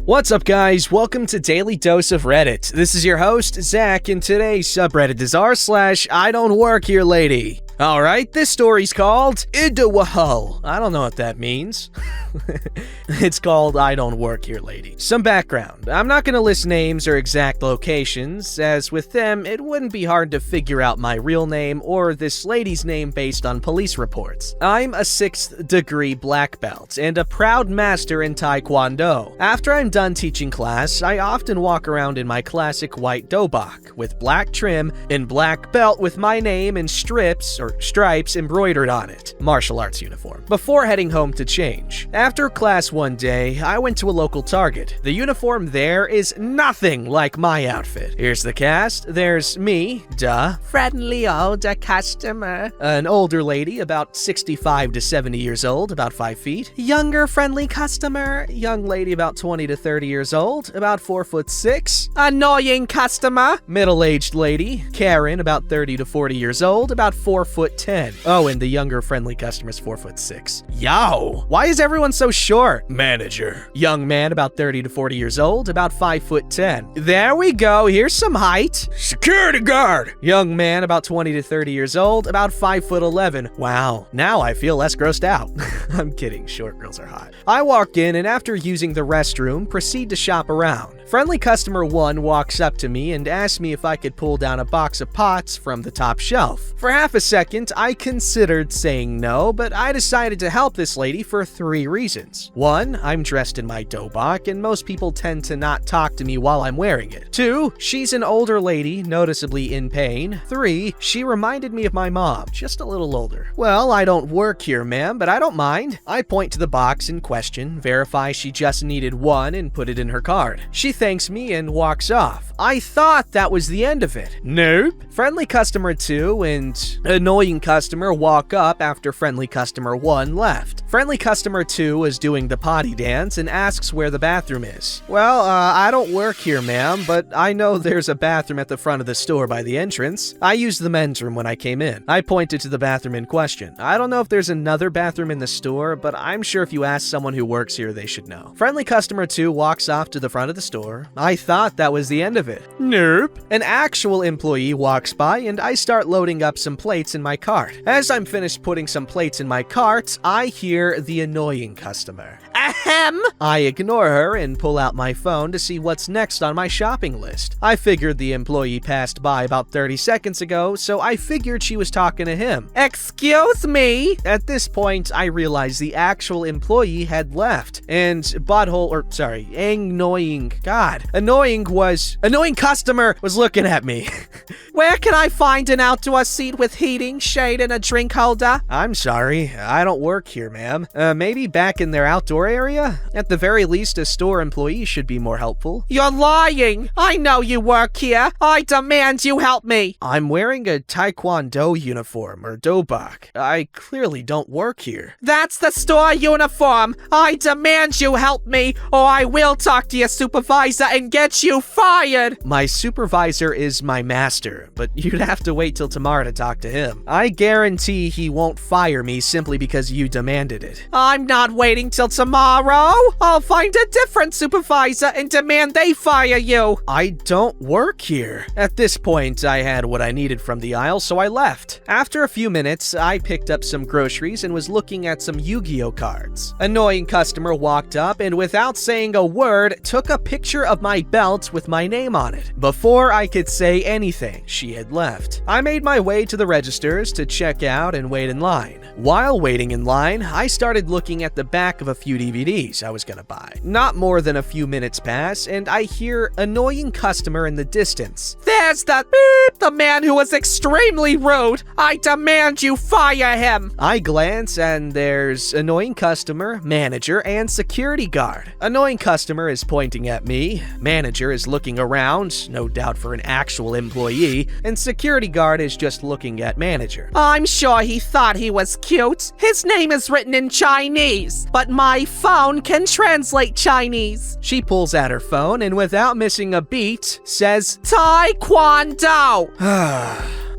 What's up, guys? Welcome to Daily Dose of Reddit. This is your host, Zach, and today's subreddit is r/IDontWorkHereLady. Alright, this story's called IDoWahO. I don't know what that means. It's called I Don't Work Here Lady. Some background. I'm not gonna list names or exact locations, as with them, it wouldn't be hard to figure out my real name or this lady's name based on police reports. I'm a 6th degree black belt and a proud master in Taekwondo. After I'm done teaching class, I often walk around in my classic white dobok with black trim and black belt with my name and stripes embroidered on it. Martial arts uniform. Before heading home to change. After class one day, I went to a local Target. The uniform there is nothing like my outfit. Here's the cast. There's me, friendly old customer. An older lady, about 65 to 70 years old, about 5 feet. Younger friendly customer, young lady about 20 to 30 years old, about 4'6". Annoying customer, middle-aged lady, Karen, about 30 to 40 years old, about 4'10". Oh, and the younger friendly customer's 4'6". Yo! Why is everyone so short? Manager. Young man about 30 to 40 years old, about 5'10". There we go, here's some height. Security guard. Young man about 20 to 30 years old, about 5'11". Wow, now I feel less grossed out. I'm kidding, short girls are hot. I walk in and after using the restroom, proceed to shop around. Friendly customer 1 walks up to me and asks me if I could pull down a box of pots from the top shelf. For half a second, I considered saying no, but I decided to help this lady for 3 reasons. 1, I'm dressed in my dobok, and most people tend to not talk to me while I'm wearing it. 2, she's an older lady, noticeably in pain. 3, she reminded me of my mom, just a little older. Well, I don't work here, ma'am, but I don't mind. I point to the box in question, verify she just needed 1, and put it in her card. She thanks me and walks off. I thought that was the end of it. Nope. Friendly customer 2 and annoying customer walk up after friendly customer 1 left. Friendly customer 2 was doing the potty dance and asks where the bathroom is. Well, I don't work here, ma'am, but I know there's a bathroom at the front of the store by the entrance. I used the men's room when I came in. I pointed to the bathroom in question. I don't know if there's another bathroom in the store, but I'm sure if you ask someone who works here, they should know. Friendly customer 2 walks off to the front of the store. I thought that was the end of it. Nope. An actual employee walks by and I start loading up some plates in my cart. As I'm finished putting some plates in my cart, I hear the annoying customer. Ahem! I ignore her and pull out my phone to see what's next on my shopping list. I figured the employee passed by about 30 seconds ago, so I figured she was talking to him. Excuse me? At this point, I realized the actual employee had left, and annoying customer was looking at me. Where can I find an outdoor seat with heating, shade, and a drink holder? I'm sorry, I don't work here, ma'am. Maybe back in their outdoor area? At the very least, a store employee should be more helpful. You're lying! I know you work here! I demand you help me! I'm wearing a Taekwondo uniform, or dobok. I clearly don't work here. That's the store uniform! I demand you help me, or I will talk to your supervisor and get you fired! My supervisor is my master, but you'd have to wait till tomorrow to talk to him. I guarantee he won't fire me simply because you demanded it. I'm not waiting till tomorrow! I'll find a different supervisor and demand they fire you! I don't work here. At this point, I had what I needed from the aisle, so I left. After a few minutes, I picked up some groceries and was looking at some Yu-Gi-Oh cards. Annoying customer walked up and without saying a word, took a picture of my belt with my name on it. Before I could say anything, she had left. I made my way to the registers to check out and wait in line. While waiting in line, I started looking at the back of a few DVDs I was gonna buy. Not more than a few minutes pass, and I hear annoying customer in the distance. There's the man who was extremely rude. I demand you fire him. I glance and there's annoying customer, manager, and security guard. Annoying customer is pointing at me. Manager is looking around, no doubt for an actual employee, and security guard is just looking at manager. I'm sure he thought he was cute. His name is written in Chinese, but my phone can translate Chinese. She pulls out her phone and without missing a beat, says, Taekwondo!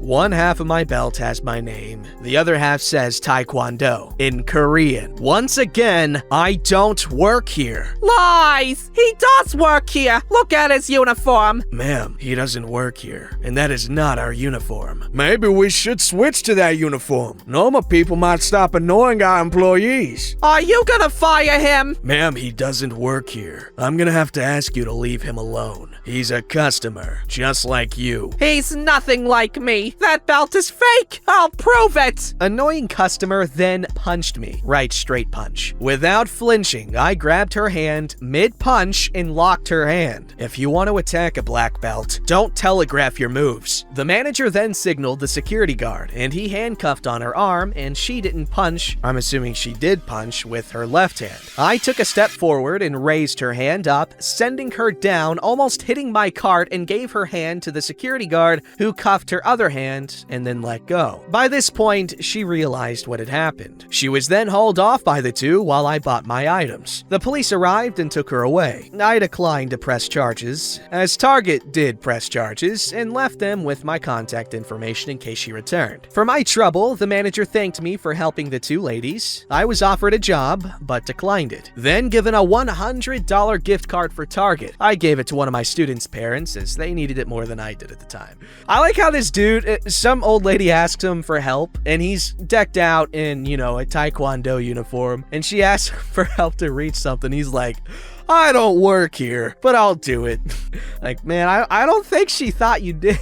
One half of my belt has my name. The other half says Taekwondo in Korean. Once again, I don't work here. Lies! He does work here. Look at his uniform. Ma'am, he doesn't work here, and that is not our uniform. Maybe we should switch to that uniform. Normal people might stop annoying our employees. Are you gonna fire him? Ma'am, he doesn't work here. I'm gonna have to ask you to leave him alone. He's a customer, just like you. He's nothing like me. That belt is fake. I'll prove it. Annoying customer then punched me. Right, straight punch. Without flinching, I grabbed her hand mid-punch and locked her hand. If you want to attack a black belt, don't telegraph your moves. The manager then signaled the security guard, and he handcuffed on her arm, and she didn't punch. I'm assuming she did punch with her left hand. I took a step forward and raised her hand up, sending her down, almost hitting my cart, and gave her hand to the security guard, who cuffed her other hand and then let go. By this point, she realized what had happened. She was then hauled off by the two while I bought my items. The police arrived and took her away. I declined to press charges, as Target did press charges, and left them with my contact information in case she returned. For my trouble, the manager thanked me for helping the two ladies. I was offered a job, but declined it. Then given a $100 gift card for Target. I gave it to one of my students' parents, as they needed it more than I did at the time. I like how this dude, some old lady asked him for help, and he's decked out in, a Taekwondo uniform, and she asked him for help to reach something. He's like, I don't work here, but I'll do it. Like, man, I don't think she thought you did.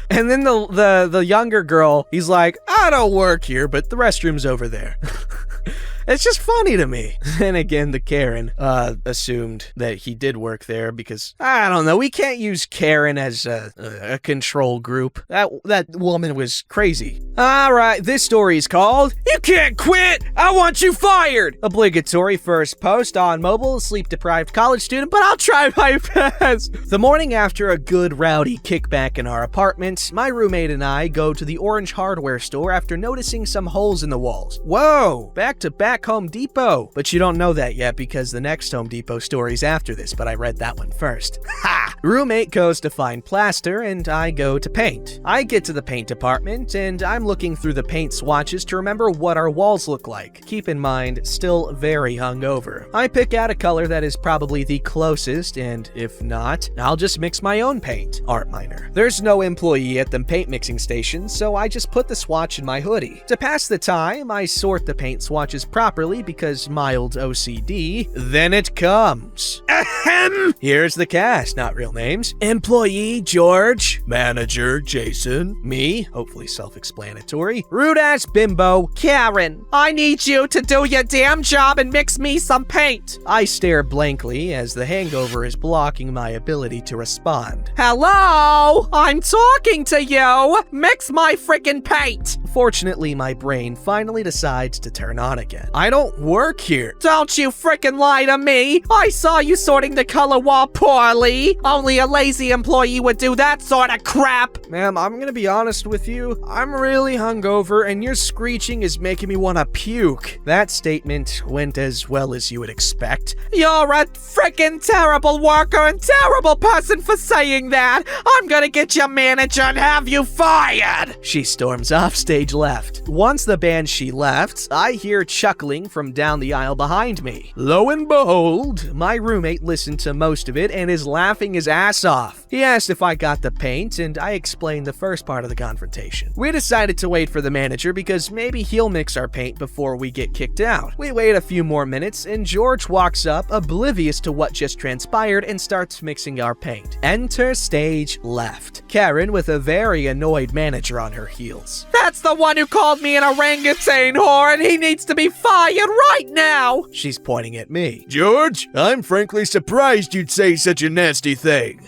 And then the younger girl, he's like, I don't work here, but the restroom's over there. It's just funny to me. And again, the Karen assumed that he did work there because, I don't know, we can't use Karen as a control group. That woman was crazy. All right, this story is called, You Can't Quit! I Want You Fired! Obligatory first post on mobile, sleep-deprived college student, but I'll try my best. The morning after a good rowdy kickback in our apartment, my roommate and I go to the Orange hardware store after noticing some holes in the walls. Whoa, back-to-back Home Depot. But you don't know that yet because the next Home Depot story's after this, but I read that one first. Ha! Roommate goes to find plaster and I go to paint. I get to the paint department and I'm looking through the paint swatches to remember what our walls look like. Keep in mind, still very hungover. I pick out a color that is probably the closest, and if not, I'll just mix my own paint. Art minor. There's no employee at the paint mixing station, so I just put the swatch in my hoodie. To pass the time, I sort the paint swatches properly because mild OCD. Then it comes. Ahem! Here's the cast, not real names. Employee George. Manager Jason. Me, hopefully self-explanatory. Rude-ass bimbo Karen. I need you to do your damn job and mix me some paint. I stare blankly as the hangover is blocking my ability to respond. Hello? I'm talking to you. Mix my freaking paint. Fortunately, my brain finally decides to turn on again. I don't work here. Don't you freaking lie to me. I saw you sorting the color wall poorly. Only a lazy employee would do that sort of crap. Ma'am, I'm gonna be honest with you. I'm really hungover and your screeching is making me want to puke. That statement went as well as you would expect. You're a freaking terrible worker and terrible person for saying that. I'm gonna get your manager and have you fired. She storms off stage left. Once the banshee left, I hear chuckling from down the aisle behind me. Lo and behold, my roommate listened to most of it and is laughing his ass off. He asked if I got the paint, and I explained the first part of the confrontation. We decided to wait for the manager because maybe he'll mix our paint before we get kicked out. We wait a few more minutes, and George walks up, oblivious to what just transpired, and starts mixing our paint. Enter stage left. Karen with a very annoyed manager on her heels. That's the one who called me an orangutan whore, and he needs to be fired right now. She's pointing at me. George, I'm frankly surprised you'd say such a nasty thing.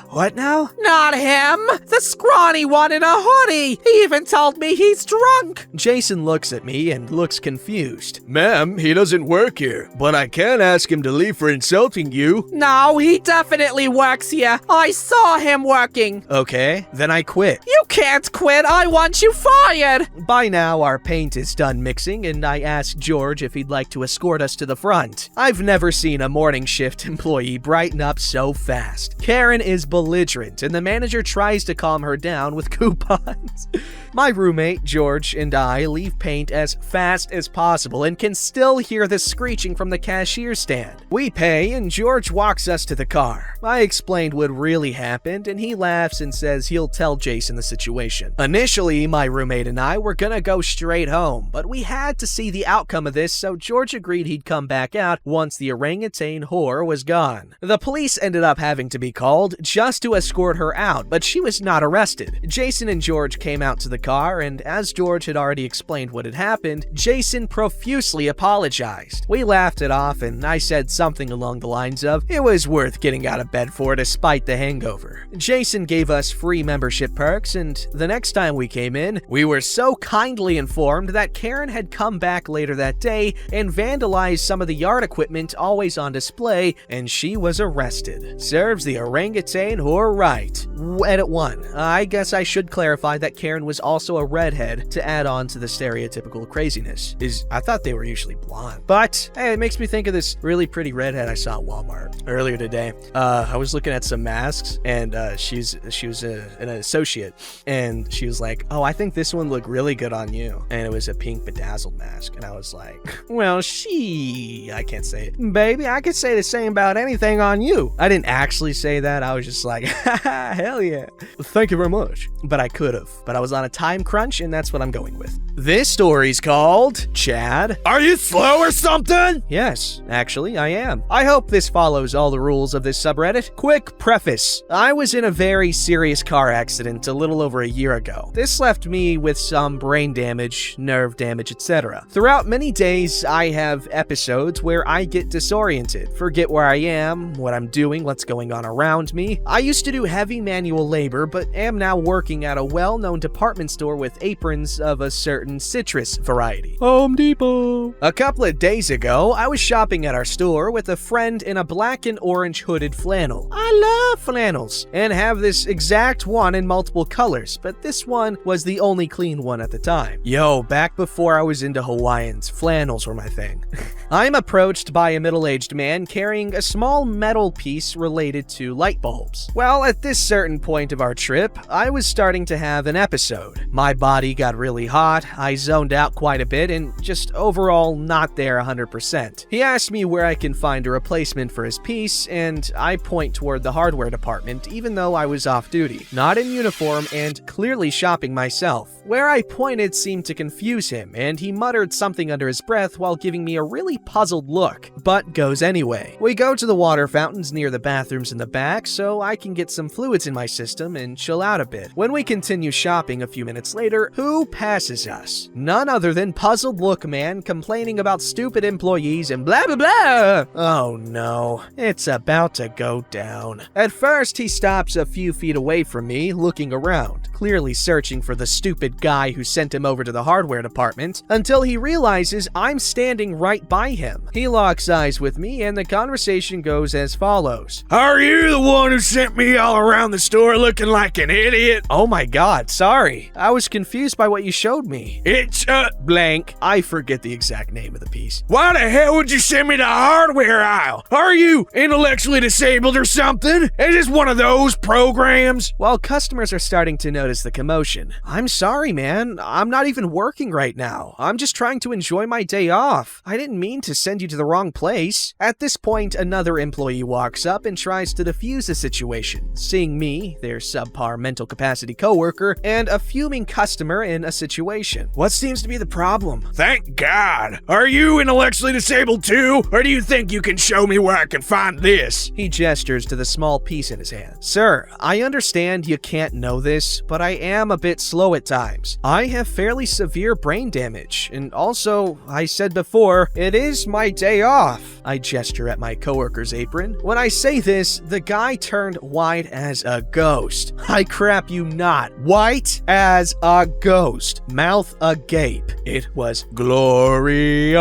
What now? Not him. The scrawny one in a hoodie. He even told me he's drunk. Jason looks at me and looks confused. Ma'am, he doesn't work here, but I can't ask him to leave for insulting you. No, he definitely works here. I saw him working. Okay, then I quit. You can't quit. I want you fired. fired! By now, our paint is done mixing, and I asked George if he'd like to escort us to the front. I've never seen a morning shift employee brighten up so fast. Karen is belligerent, and the manager tries to calm her down with coupons. My roommate, George, and I leave paint as fast as possible and can still hear the screeching from the cashier stand. We pay, and George walks us to the car. I explained what really happened, and he laughs and says he'll tell Jason the situation. Initially, my roommate and I were gonna go straight home, but we had to see the outcome of this, so George agreed he'd come back out once the orangutan whore was gone. The police ended up having to be called just to escort her out, but she was not arrested. Jason and George came out to the car, and as George had already explained what had happened, Jason profusely apologized. We laughed it off, and I said something along the lines of, it was worth getting out of bed for despite the hangover. Jason gave us free membership perks, and the next time we came in, we were so kindly informed that Karen had come back later that day and vandalized some of the yard equipment always on display, and she was arrested. Serves the orangutan whore right. Edit 1. I guess I should clarify that Karen was also a redhead to add on to the stereotypical craziness. I thought they were usually blonde. But, hey, it makes me think of this really pretty redhead I saw at Walmart earlier today. I was looking at some masks, and she was an associate, and she was like, oh, I think this one looked really good on you. And it was a pink bedazzled mask, and I was like, well, I can't say it. Baby, I could say the same about anything on you. I didn't actually say that. I was just like, haha, hell yeah. Thank you very much. But I could have. But I was on a time crunch, and that's what I'm going with. This story's called Chad. Are you slow or something? Yes, actually, I am. I hope this follows all the rules of this subreddit. Quick preface. I was in a very serious car accident a little over a year ago. This left me with some brain damage, nerve damage, etc. Throughout many days, I have episodes where I get disoriented, forget where I am, what I'm doing, what's going on around me. I used to do heavy manual labor, but am now working at a well-known department store with aprons of a certain citrus variety. Home Depot. A couple of days ago, I was shopping at our store with a friend in a black and orange hooded flannel. I love flannels and have this exact one in multiple colors, but this one was the only clean one at the time. Yo, back before I was into Hawaiians, flannels were my thing. I'm approached by a middle-aged man carrying a small metal piece related to light bulbs. Well, at this certain point of our trip, I was starting to have an episode. My body got really hot, I zoned out quite a bit, and just overall not there 100%. He asked me where I can find a replacement for his piece, and I point toward the hardware department even though I was off duty, not in uniform and clearly shopping myself. Where I pointed seemed to confuse him, and he muttered something under his breath while giving me a really puzzled look, but goes anyway. We go to the water fountains near the bathrooms in the back so I can get some fluids in my system and chill out a bit. When we continue shopping a few minutes later, who passes us? None other than Puzzled Look Man complaining about stupid employees and blah blah blah! Oh no, it's about to go down. At first, he stops a few feet away from me, looking around, clearly searching for the stupid guy who sent him over to the hardware department, until he realizes I'm standing right by him. He locks eyes with me, and the conversation goes as follows. Are you the one who sent me all around the store looking like an idiot? Oh my god, sorry. I was confused by what you showed me. It's, blank. I forget the exact name of the piece. Why the hell would you send me to the hardware aisle? Are you intellectually disabled or something? Is this one of those programs? While customers are starting to notice the commotion, I'm sorry, man. I'm not even working right now. I'm just trying to enjoy my day off. I didn't mean to send you to the wrong place. At this point, another employee walks up and tries to defuse the situation, seeing me, their subpar mental capacity coworker, and a fuming customer in a situation. What seems to be the problem? Thank God. Are you intellectually disabled too? Or do you think you can show me where I can find this? He gestures to the small piece in his hand. Sir, I understand you can't know this, but I am a bit slow at times. I have fairly severe brain damage, and also, I said before, it is my day off. I gesture at my coworker's apron. When I say this, the guy turned white as a ghost. I crap you not. White as a ghost. Mouth agape. It was glorious.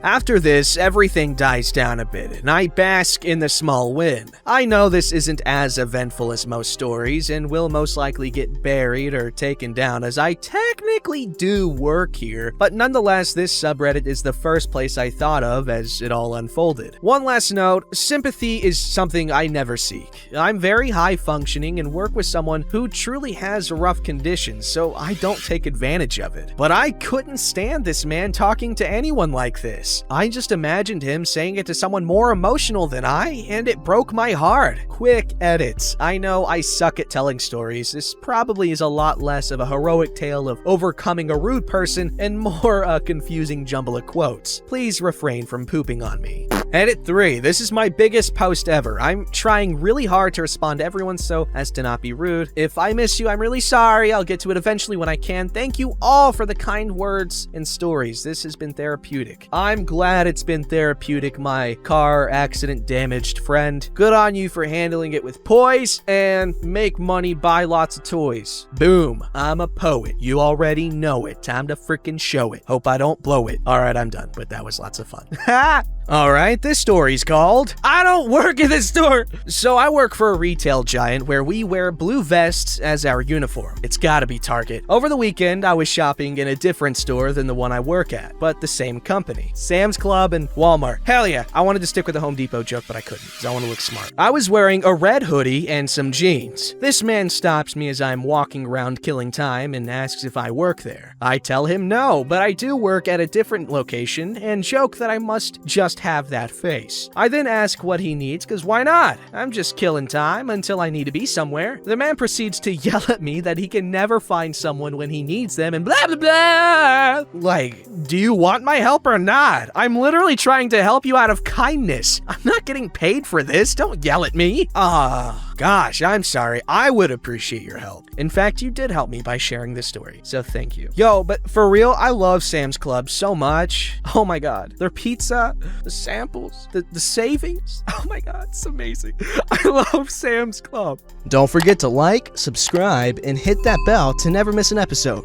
After this, everything dies down a bit, and I bask in the small win. I know this isn't as eventful as most stories, and will most likely get buried or taken down, as I technically do work here, but nonetheless, this subreddit is the first place I thought of as it all unfolded. One last note, sympathy is something I never seek. I'm very high functioning and work with someone who truly has rough conditions, so I don't take advantage of it. But I couldn't stand this man talking to anyone like this. I just imagined him saying it to someone more emotional than I, and it broke my heart. Quick edits. I know I suck at telling stories. This probably is a lot less of a heroic tale of overcoming a rude person and more a confusing jumble of quotes. Please refrain from pooping on me. Edit 3. This is my biggest post ever. I'm trying really hard to respond to everyone so as to not be rude. If I miss you, I'm really sorry. I'll get to it eventually when I can. Thank you all for the kind words and stories. This has been therapeutic. I'm glad it's been therapeutic, my car accident damaged friend. Good on you for handling it with poise, and make money, buy lots of toys. Boom. I'm a poet. You already know it. Time to freaking show it. Hope I don't blow it. All right, I'm done, but that was lots of fun. Ha! All right, this story's called I Don't Work in This Store. So I work for a retail giant where we wear blue vests as our uniform. It's gotta be Target. Over the weekend, I was shopping in a different store than the one I work at, but the same company. Sam's Club and Walmart. Hell yeah, I wanted to stick with the Home Depot joke, but I couldn't, because I want to look smart. I was wearing a red hoodie and some jeans. This man stops me as I'm walking around killing time and asks if I work there. I tell him no, but I do work at a different location and joke that I must just have that face. I then ask what he needs, because why not? I'm just killing time until I need to be somewhere. The man proceeds to yell at me that he can never find someone when he needs them and blah blah blah. Like, do you want my help or not? I'm literally trying to help you out of kindness. I'm not getting paid for this. Don't yell at me. Gosh, I'm sorry. I would appreciate your help. In fact, you did help me by sharing this story, so thank you. Yo, but for real, I love Sam's Club so much. Oh my god. Their pizza, the samples, the savings. Oh my god, it's amazing. I love Sam's Club. Don't forget to like, subscribe, and hit that bell to never miss an episode.